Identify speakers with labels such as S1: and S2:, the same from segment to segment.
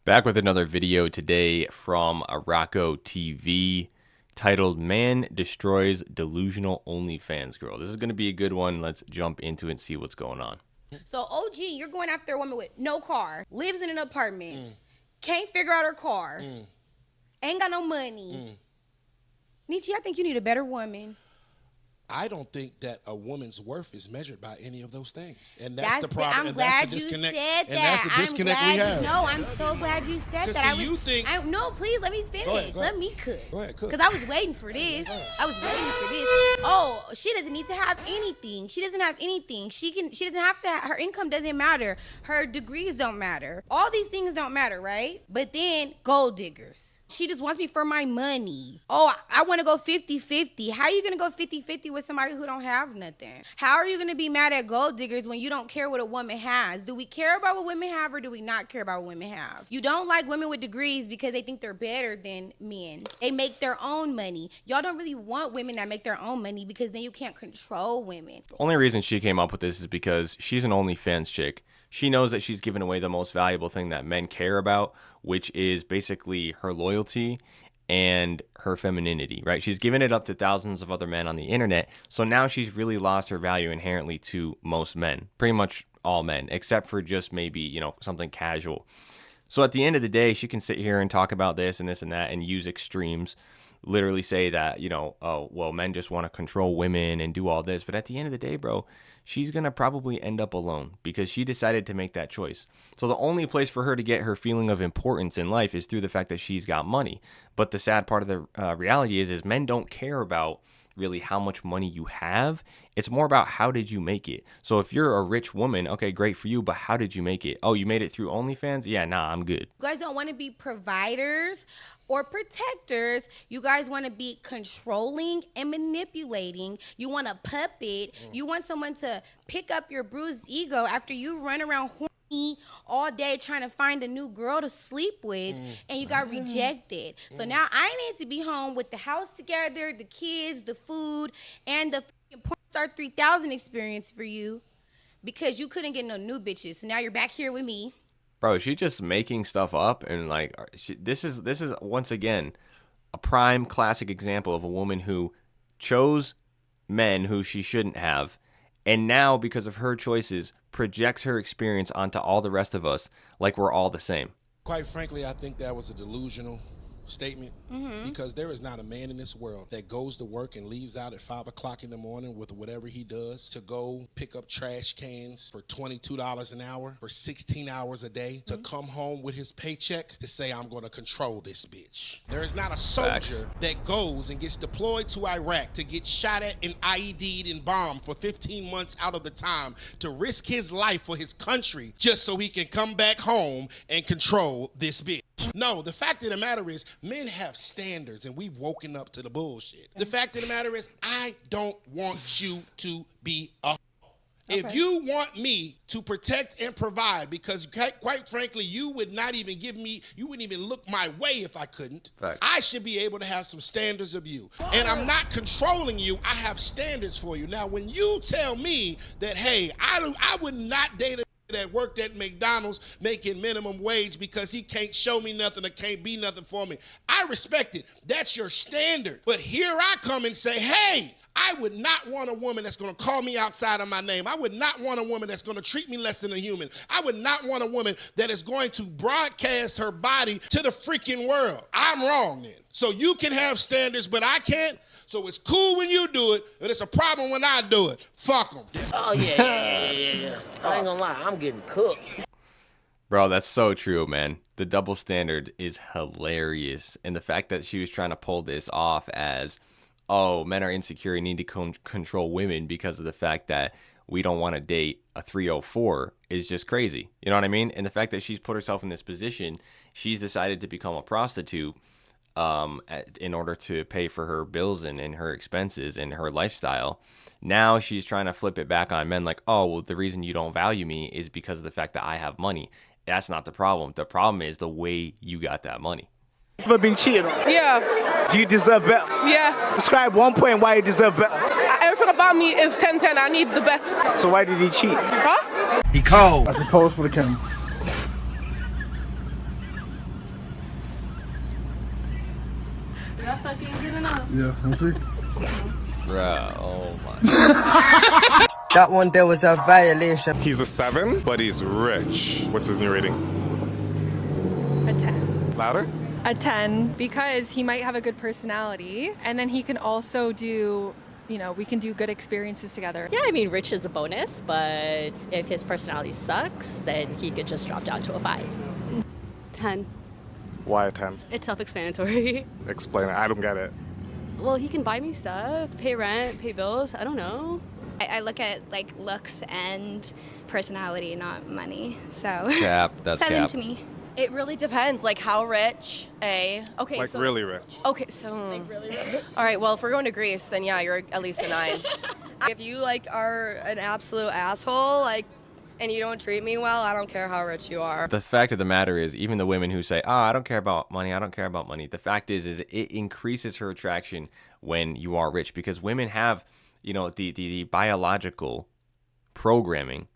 S1: Back with another video today from Rocco TV titled Man Destroys Delusional OnlyFans Girl. This is going to be a good one. Let's jump into it and see what's going on.
S2: So OG, you're going after a woman with no car, lives in an apartment, can't figure out her car, ain't got no money. Nietzsche, I think you need a better woman.
S3: I don't think that a woman's worth is measured by any of those things. And that's the problem.
S2: I'm
S3: and
S2: glad
S3: that's the disconnect.
S2: you said that.
S3: And that's the disconnect we have.
S2: No, I'm so glad you said that.
S3: You think...
S2: No, please, let me finish.
S3: Go ahead.
S2: Let me cook.
S3: Go ahead, cook.
S2: Because I was waiting for this. Oh, she doesn't need to have anything. She doesn't have anything. She doesn't have to her income doesn't matter. Her degrees don't matter. All these things don't matter, right? But then gold diggers. She just wants me for my money. Oh, I want to go 50-50. How are you going to go 50-50 with somebody who don't have nothing? How are you going to be mad at gold diggers when you don't care what a woman has? Do we care about what women have or do we not care about what women have? You don't like women with degrees because they think they're better than men. They make their own money. Y'all don't really want women that make their own money because then you can't control women.
S1: The only reason she came up with this is because she's an OnlyFans chick. She knows that she's given away the most valuable thing that men care about, which is basically her loyalty and her femininity, right? She's given it up to thousands of other men on the internet. So now she's really lost her value inherently to most men, pretty much all men, except for just maybe, something casual. So at the end of the day, she can sit here and talk about this and that and use extremes, literally say that, oh, well, men just want to control women and do all this. But at the end of the day, bro, she's going to probably end up alone because she decided to make that choice. So the only place for her to get her feeling of importance in life is through the fact that she's got money. But the sad part of the reality is men don't care about really how much money you have. It's more about how did you make it. So if you're a rich woman, okay, great for you, but how did you make it? Oh, you made it through OnlyFans? Yeah, nah, I'm good.
S2: You guys don't want to be providers or protectors. You guys want to be controlling and manipulating. You want a puppet. You want someone to pick up your bruised ego after you run around horny all day trying to find a new girl to sleep with and you got rejected. So now I need to be home with the house together, the kids, the food, and the Pornstar 3000 experience for you because you couldn't get no new bitches. So now you're back here with me.
S1: Bro, she's just making stuff up and this is once again a prime classic example of a woman who chose men who she shouldn't have, and now because of her choices projects her experience onto all the rest of us like we're all the same.
S3: Quite frankly, I think that was a delusional statement because there is not a man in this world that goes to work and leaves out at 5 o'clock in the morning with whatever he does to go pick up trash cans for $22 an hour for 16 hours a day to come home with his paycheck to say, I'm going to control this bitch. There is not a soldier that goes and gets deployed to Iraq to get shot at and IED'd and bombed for 15 months out of the time to risk his life for his country just so he can come back home and control this bitch. No, the fact of the matter is men have standards and we've woken up to the bullshit. The fact of the matter is I don't want you to be a If you want me to protect and provide, because quite frankly, you would not even you wouldn't even look my way if I couldn't. Right. I should be able to have some standards of you. And I'm not controlling you. I have standards for you. Now, when you tell me that, hey, I would not date a that worked at McDonald's making minimum wage because he can't show me nothing or can't be nothing for me, I respect it. That's your standard. But here I come and say, hey, I would not want a woman that's going to call me outside of my name. I would not want a woman that's going to treat me less than a human. I would not want a woman that is going to broadcast her body to the freaking world. I'm wrong then. So you can have standards, but I can't. So it's cool when you do it, but it's a problem when I do it. Fuck them.
S4: Oh, yeah. I ain't gonna lie, I'm getting cooked.
S1: Bro, that's so true, man. The double standard is hilarious. And the fact that she was trying to pull this off as, oh, men are insecure and need to control women because of the fact that we don't want to date a 304 is just crazy. You know what I mean? And the fact that she's put herself in this position, she's decided to become a prostitute in order to pay for her bills and her expenses and her lifestyle. Now she's trying to flip it back on men like, oh, well, the reason you don't value me is because of the fact that I have money. That's not the problem. The problem is the way you got that money.
S5: Ever been cheated on?
S6: Yeah.
S5: Do you deserve better?
S6: Yes.
S5: Describe one point why you deserve better.
S6: Everything about me is 10-10. I need the best.
S5: So why did he cheat?
S6: Huh?
S5: He cold. I suppose for the camera.
S6: That's fucking good enough.
S7: Yeah, I'm see.
S1: Bruh, oh my.
S8: That one there was a violation.
S9: He's a 7, but he's rich. What's his new rating?
S10: A 10.
S9: Louder?
S10: A 10, because he might have a good personality, and then he can also do, you know, we can do good experiences together.
S11: Yeah, I mean, rich is a bonus, but if his personality sucks, then he could just drop down to a 5.
S12: 10.
S9: Why a 10?
S12: It's self-explanatory.
S9: Explain it. I don't get it.
S12: Well, he can buy me stuff, pay rent, pay bills. I don't know.
S13: I look at like looks and personality, not money. So
S1: Cap, that's
S13: 7
S1: cap.
S13: to me.
S14: It really depends, like how rich, A. Okay,
S9: Like
S14: so
S9: really rich.
S14: Okay, so like really rich. All right, well, if we're going to Greece, then yeah, you're at least a 9. If you like are an absolute asshole, like, and you don't treat me well, I don't care how rich you are.
S1: The fact of the matter is, even the women who say, "Oh, I don't care about money. I don't care about money." The fact is it increases her attraction when you are rich, because women have, you know, the biological programming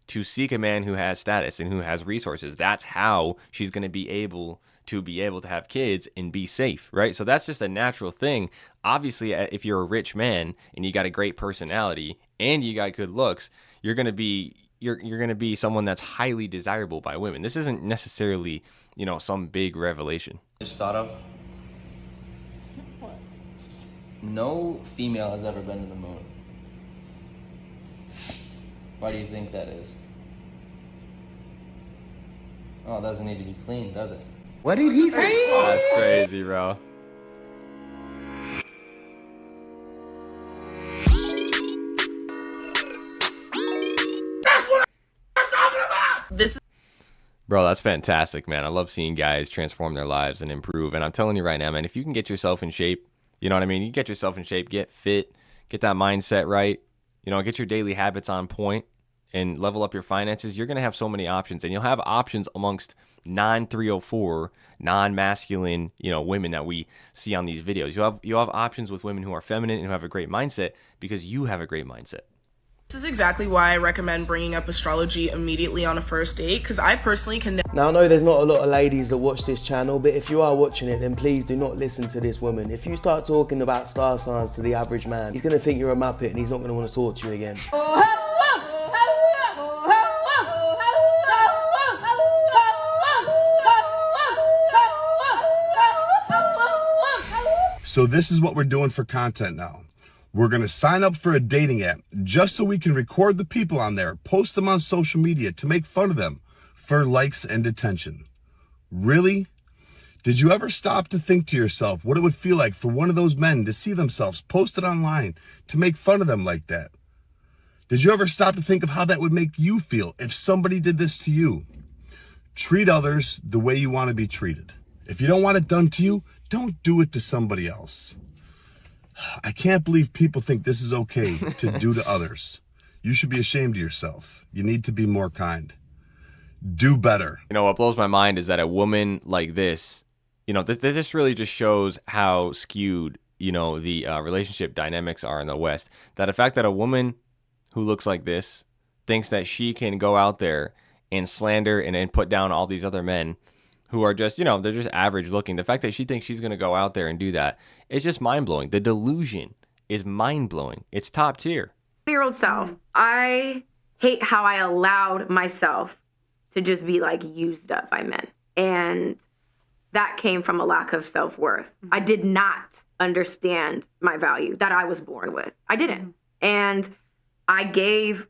S1: to seek a man who has status and who has resources. That's how she's going to be able to have kids and be safe, right? So that's just a natural thing. Obviously, if you're a rich man and you got a great personality and you got good looks, you're going to be someone that's highly desirable by women. This isn't necessarily, you know, some big revelation.
S15: Just thought of. What? No female has ever been to the moon. Why do you think that is? Oh, it doesn't need to be clean, does it?
S8: What did he say?
S1: That's crazy, bro. Bro, that's fantastic, man. I love seeing guys transform their lives and improve. And I'm telling you right now, man, if you can get yourself in shape, you know what I mean? You get yourself in shape, get fit, get that mindset right, you know, get your daily habits on point and level up your finances, you're going to have so many options. And you'll have options amongst non-304, non-masculine, you know, women that we see on these videos. You'll have options with women who are feminine and who have a great mindset because you have a great mindset.
S6: This is exactly why I recommend bringing up astrology immediately on a first date, because I personally can.
S8: Now, I know there's not a lot of ladies that watch this channel, but if you are watching it, then please do not listen to this woman. If you start talking about star signs to the average man, he's going to think you're a muppet and he's not going to want to talk to you again.
S7: So this is what we're doing for content now. We're going to sign up for a dating app just so we can record the people on there, post them on social media to make fun of them for likes and attention. Really? Did you ever stop to think to yourself what it would feel like for one of those men to see themselves posted online to make fun of them like that? Did you ever stop to think of how that would make you feel if somebody did this to you? Treat others the way you want to be treated. If you don't want it done to you, don't do it to somebody else. I can't believe people think this is okay to do to others. You should be ashamed of yourself. You need to be more kind. Do better.
S1: You know, what blows my mind is that a woman like this, you know, this really just shows how skewed, you know, the relationship dynamics are in the West. That the fact that a woman who looks like this thinks that she can go out there and slander and put down all these other men who are just, you know, they're just average looking. The fact that she thinks she's going to go out there and do that is just mind-blowing. The delusion is mind-blowing. It's top tier.
S16: 20-year-old self, I hate how I allowed myself to just be like used up by men. And that came from a lack of self-worth. I did not understand my value that I was born with. I didn't. And I gave,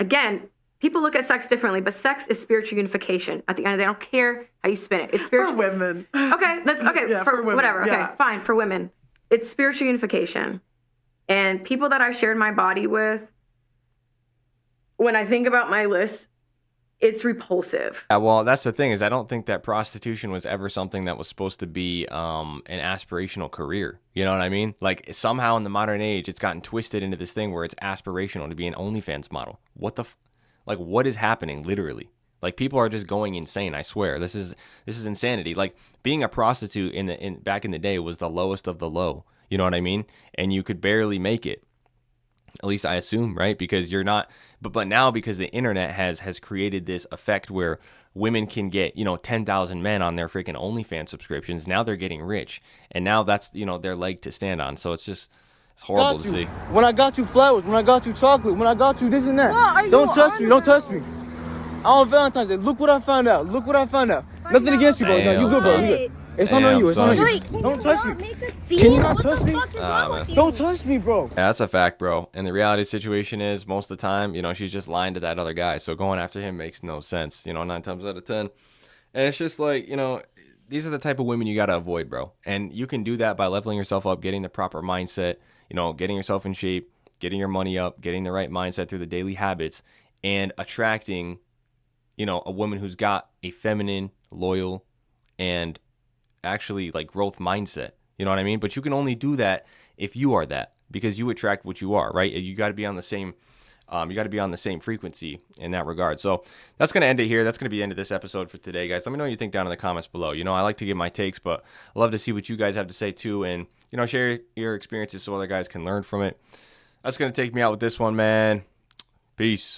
S16: again, people look at sex differently, but sex is spiritual unification. At the end of the day, I don't care how you spin it. It's spiritual.
S6: For women.
S16: Okay, that's okay.
S6: Yeah,
S16: for
S6: women.
S16: whatever. Okay,
S6: Yeah.
S16: fine. For women, it's spiritual unification. And people that I shared my body with, when I think about my list, it's repulsive.
S1: Yeah, well, that's the thing is I don't think that prostitution was ever something that was supposed to be an aspirational career. You know what I mean? Like somehow in the modern age, it's gotten twisted into this thing where it's aspirational to be an OnlyFans model. What the Like, what is happening, literally? Like, people are just going insane, I swear. This is insanity. Like, being a prostitute back in the day was the lowest of the low. You know what I mean? And you could barely make it. At least I assume, right? Because you're not... But now, because the internet has created this effect where women can get, 10,000 men on their freaking OnlyFans subscriptions. Now they're getting rich. And now that's, their leg to stand on. So it's horrible to see.
S17: When I got you flowers, when I got you chocolate, when I got you this and that. Don't touch me. Don't touch me. On Valentine's Day, look what I found out. Nothing against you, bro. No, you good, bro. You good. It's on you. It's on you. Don't touch me. Can you not touch me? Don't touch me, bro.
S1: Yeah, that's a fact, bro. And the reality situation is most of the time, she's just lying to that other guy. So going after him makes no sense, 9 times out of 10. And it's just like, these are the type of women you got to avoid, bro. And you can do that by leveling yourself up, getting the proper mindset, getting yourself in shape, getting your money up, getting the right mindset through the daily habits, and attracting a woman who's got a feminine, loyal, and actually like growth mindset. You know what I mean? But you can only do that if you are that, because you attract what you are, right? You got to be on the same, frequency in that regard. So that's going to end it here. That's going to be the end of this episode for today, guys. Let me know what you think down in the comments below. I like to give my takes, but I love to see what you guys have to say too. And, share your experiences so other guys can learn from it. That's going to take me out with this one, man. Peace.